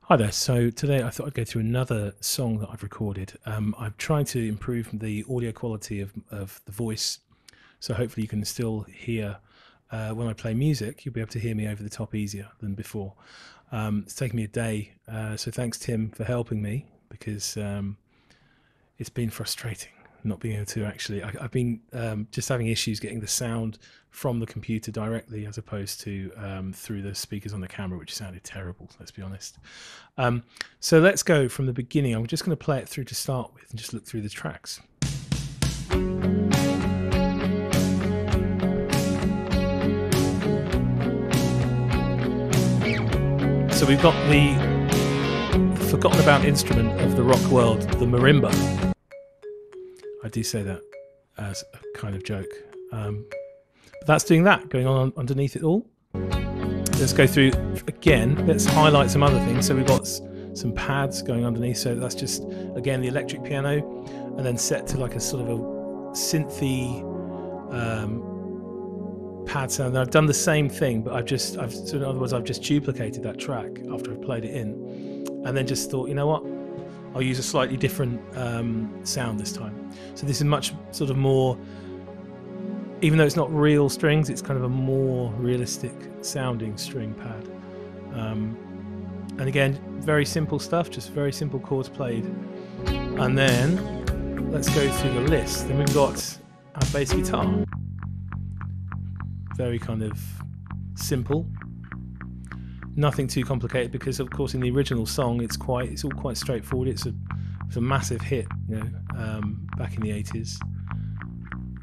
Hi there. So today I thought I'd go through another song that I've recorded. I'm trying to improve the audio quality of the voice, so hopefully you can still hear when I play music. You'll be able to hear me over the top easier than before. It's taken me a day, so thanks Tim for helping me, because it's been frustrating not being able to actually. I've been just having issues getting the sound from the computer directly, as opposed to through the speakers on the camera, which sounded terrible, let's be honest. So let's go from the beginning. I'm just going to play it through to start with and just look through the tracks. So we've got the forgotten about instrument of the rock world, the marimba. I do say that as a kind of joke. But that's doing that, going on underneath it all. Let's go through again. Let's highlight some other things. So we've got some pads going underneath. So that's just, again, the electric piano, and then set to like a sort of a synthy pad sound. And I've done the same thing, but so in other words, I've just duplicated that track after I've played it in, and then just thought, you know what? I'll use a slightly different sound this time. So this is much sort of more, even though it's not real strings, it's kind of a more realistic sounding string pad. And again, very simple stuff, just very simple chords played. And then let's go through the list. Then we've got our bass guitar. Very kind of simple. Nothing too complicated, because of course in the original song it's all quite straightforward. It's a massive hit, you know, back in the 80s.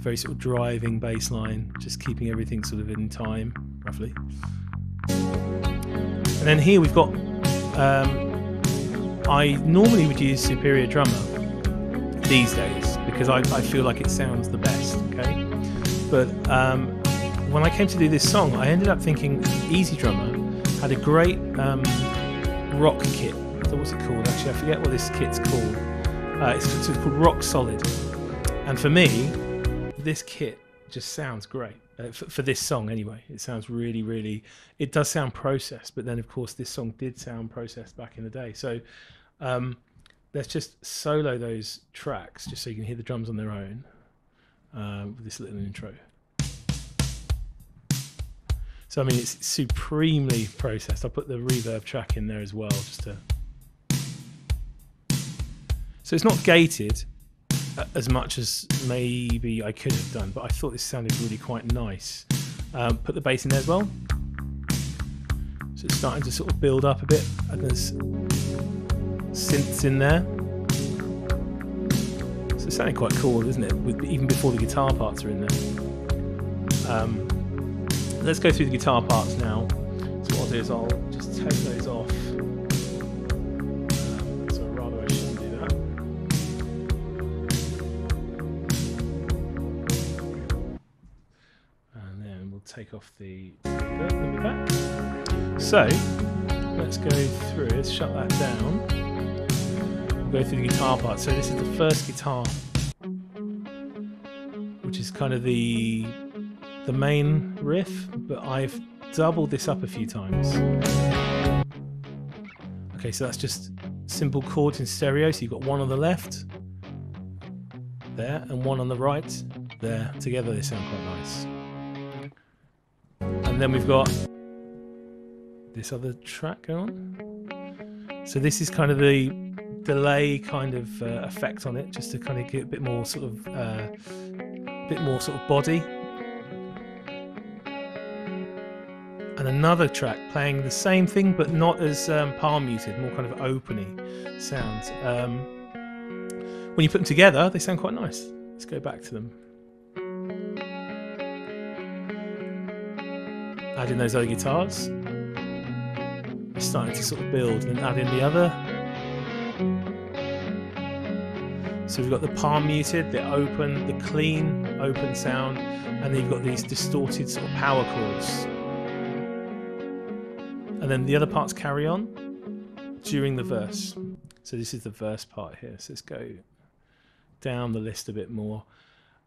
Very sort of driving bass line, just keeping everything sort of in time, roughly. And then here we've got, I normally would use Superior Drummer these days because I feel like it sounds the best, okay? But when I came to do this song, I ended up thinking Easy Drummer had a great rock kit. So what's it called? Actually, I forget what this kit's called. It's called Rock Solid. And for me, this kit just sounds great. For this song anyway. It sounds really, really, it does sound processed, but then of course this song did sound processed back in the day. So let's just solo those tracks just so you can hear the drums on their own with this little intro. So I mean, it's supremely processed. I'll put the reverb track in there as well, just to. So it's not gated as much as maybe I could have done, but I thought this sounded really quite nice. Put the bass in there as well. So it's starting to sort of build up a bit, and there's synths in there. So it's sounding quite cool, isn't it? Even before the guitar parts are in there. Let's go through the guitar parts now. So what I'll do is I'll just take those off. So rather I shouldn't do that. And then we'll take off the back. So let's go through. Let's shut that down. We'll go through the guitar part. So this is the first guitar, which is kind of the main riff, but I've doubled this up a few times. Okay, so that's just simple chords in stereo. So you've got one on the left there and one on the right there. Together they sound quite nice. And then we've got this other track going on. So this is kind of the delay kind of effect on it, just to kind of get a bit more sort of body. And another track playing the same thing, but not as palm muted, more kind of openy sounds. When you put them together, they sound quite nice. Let's go back to them. Add in those other guitars. It's starting to sort of build, and then add in the other. So we've got the palm muted, the open, the clean open sound, and then you've got these distorted sort of power chords. And then the other parts carry on during the verse. So this is the verse part here. So let's go down the list a bit more.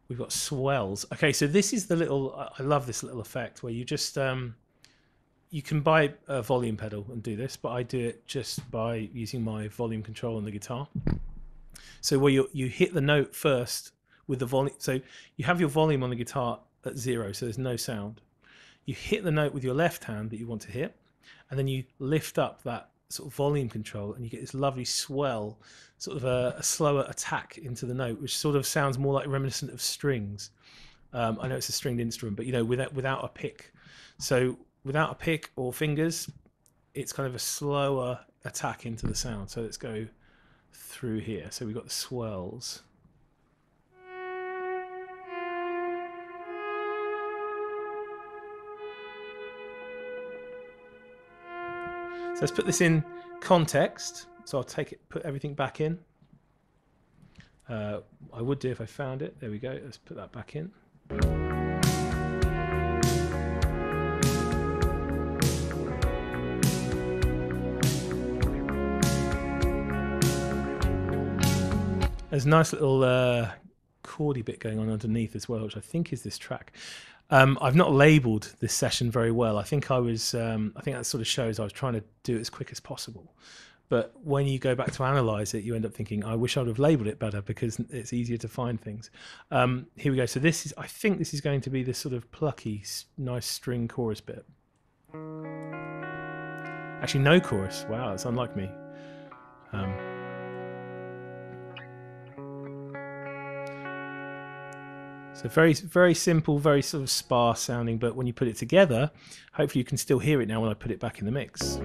We've got swells. Okay, so this is the little, I love this little effect where you just you can buy a volume pedal and do this, but I do it just by using my volume control on the guitar. So where you hit the note first with the volume, so you have your volume on the guitar at 0, so there's no sound. You hit the note with your left hand that you want to hit, and then you lift up that sort of volume control, and you get this lovely swell, sort of a slower attack into the note, which sort of sounds more like reminiscent of strings. I know it's a stringed instrument, but you know, without a pick. So without a pick or fingers, it's kind of a slower attack into the sound. So let's go through here. So we've got the swells. So let's put this in context. So I'll put everything back in. I would do if I found it. There we go. Let's put that back in. There's a nice little chordy bit going on underneath as well, which I think is this track. I've not labelled this session very well. I think I think that sort of shows I was trying to do it as quick as possible. But when you go back to analyse it, you end up thinking, I wish I would have labelled it better because it's easier to find things. Here we go. So this is, I think this is going to be this sort of plucky, nice string chorus bit. Actually, no chorus. Wow, that's unlike me. So very, very simple, very sort of sparse sounding, but when you put it together, hopefully you can still hear it now when I put it back in the mix.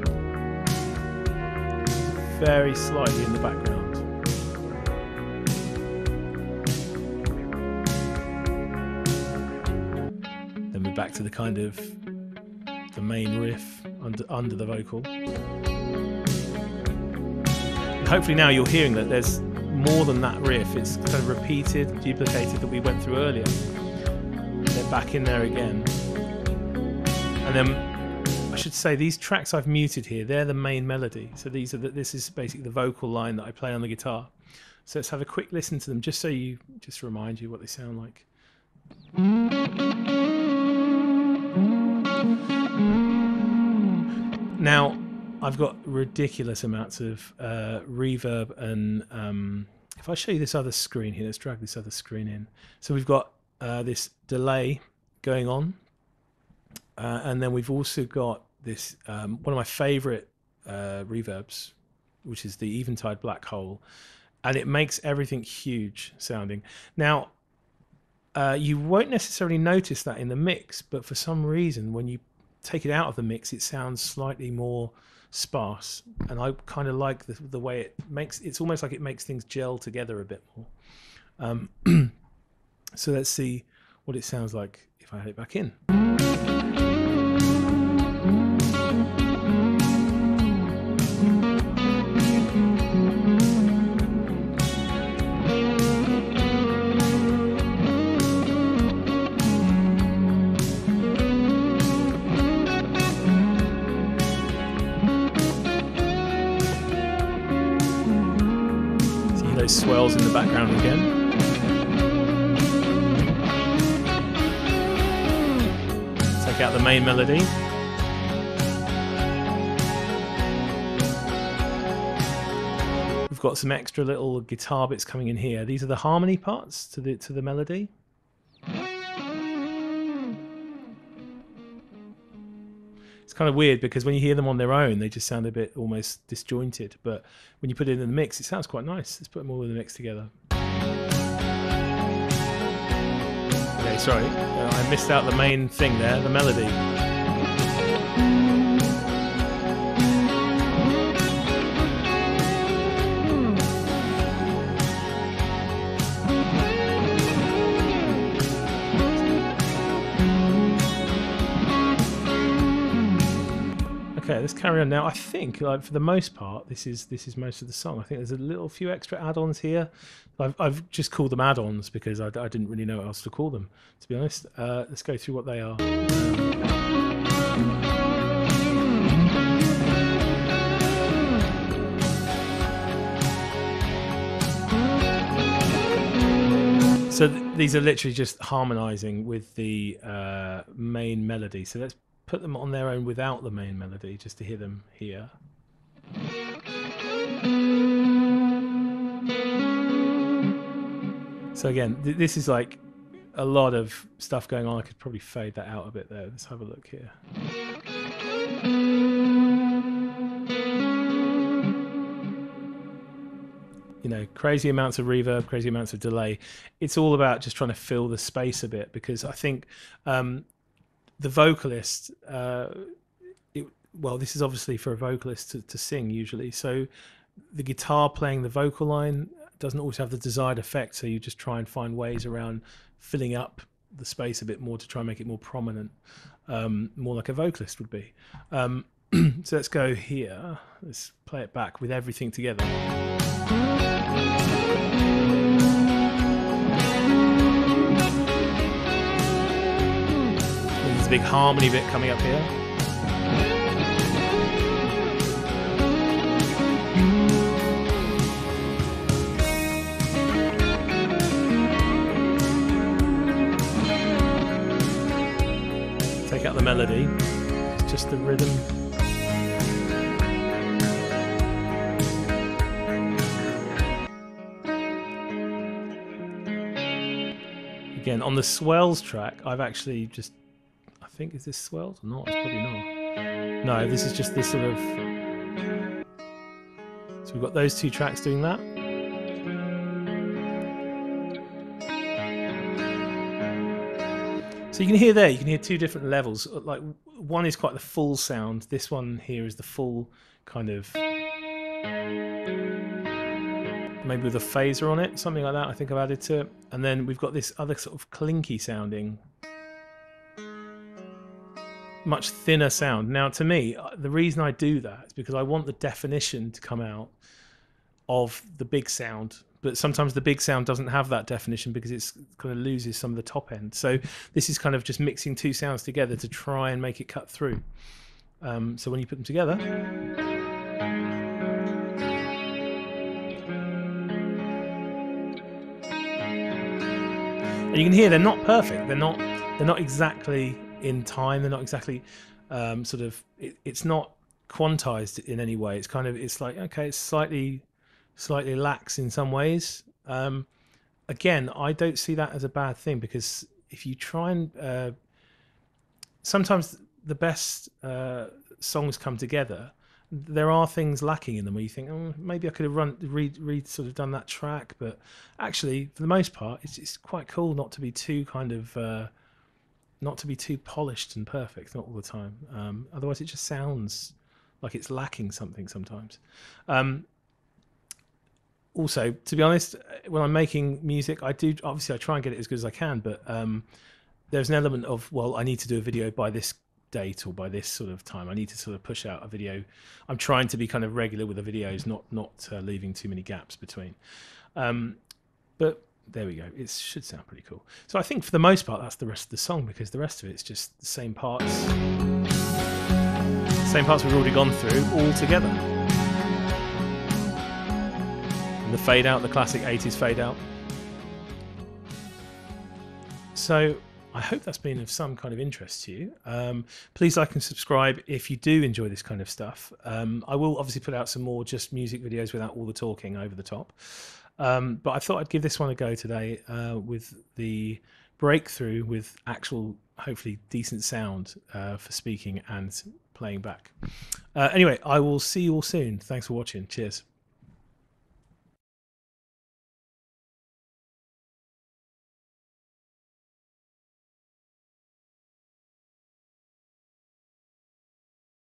Very slightly in the background. Then we're back to the kind of the main riff under the vocal. And hopefully now you're hearing that there's more than that riff. It's kind of repeated, duplicated that we went through earlier. They're back in there again. And then I should say these tracks I've muted here, they're the main melody. So this is basically the vocal line that I play on the guitar. So let's have a quick listen to them just to remind you what they sound like. Now, I've got ridiculous amounts of reverb and if I show you this other screen here, let's drag this other screen in. So we've got this delay going on. And then we've also got this, one of my favorite reverbs, which is the Eventide Black Hole, and it makes everything huge sounding. Now, you won't necessarily notice that in the mix, but for some reason, when you take it out of the mix, it sounds slightly more sparse, and I kind of like the way it makes, it's almost like it makes things gel together a bit more. So let's see what it sounds like if I add it back in. Those swells in the background again. Take out the main melody. We've got some extra little guitar bits coming in here. These are the harmony parts to the melody. It's kind of weird because when you hear them on their own, they just sound a bit almost disjointed. But when you put it in the mix, it sounds quite nice. Let's put them all in the mix together. Okay, sorry, I missed out the main thing there, the melody. Okay, let's carry on now. I think, like, for the most part, this is most of the song. I think there's a few extra add-ons here. I've just called them add-ons because I didn't really know what else to call them, to be honest. Let's go through what they are. So these are literally just harmonizing with the main melody. So let's put them on their own without the main melody, just to hear them here. So again, this is like a lot of stuff going on. I could probably fade that out a bit there. Let's have a look here. You know, crazy amounts of reverb, crazy amounts of delay. It's all about just trying to fill the space a bit, because I think the vocalist, well, this is obviously for a vocalist to sing usually. So the guitar playing the vocal line doesn't always have the desired effect. So you just try and find ways around filling up the space a bit more to try and make it more prominent, more like a vocalist would be. So let's go here. Let's play it back with everything together. There's a big harmony bit coming up here. Take out the melody, it's just the rhythm. Again, on the swells track, I've actually just, I think, is this swells or not? It's probably not. No, this is just this sort of, so we've got those two tracks doing that. So you can hear there, you can hear two different levels. Like, one is quite the full sound. This one here is the full kind of, maybe with a phaser on it, something like that, I think I've added to it. And then we've got this other sort of clinky sounding, much thinner sound. Now, to me, the reason I do that is because I want the definition to come out of the big sound. But sometimes the big sound doesn't have that definition because it's kind of loses some of the top end. So this is kind of just mixing two sounds together to try and make it cut through. So when you put them together, and you can hear they're not perfect. They're not exactly in time. They're not exactly sort of. It's not quantized in any way. It's kind of. It's like, okay, it's slightly lax in some ways. Again, I don't see that as a bad thing, because if you try and sometimes the best songs come together, there are things lacking in them where you think, oh, maybe I could have sort of done that track, but actually for the most part it's quite cool not to be too kind of not to be too polished and perfect, not all the time. Otherwise it just sounds like it's lacking something sometimes. Also, to be honest, when I'm making music, I try and get it as good as I can, but there's an element of, well, I need to do a video by this date or by this sort of time. I need to sort of push out a video. I'm trying to be kind of regular with the videos, not leaving too many gaps between. But there we go. It should sound pretty cool. So I think for the most part, that's the rest of the song, because the rest of it's just the same parts. Same parts we've already gone through all together. The fade out, the classic 80s fade out. So I hope that's been of some kind of interest to you. Please like and subscribe if you do enjoy this kind of stuff. I will obviously put out some more just music videos without all the talking over the top. But I thought I'd give this one a go today with the breakthrough with actual, hopefully decent sound for speaking and playing back. Anyway, I will see you all soon. Thanks for watching. Cheers.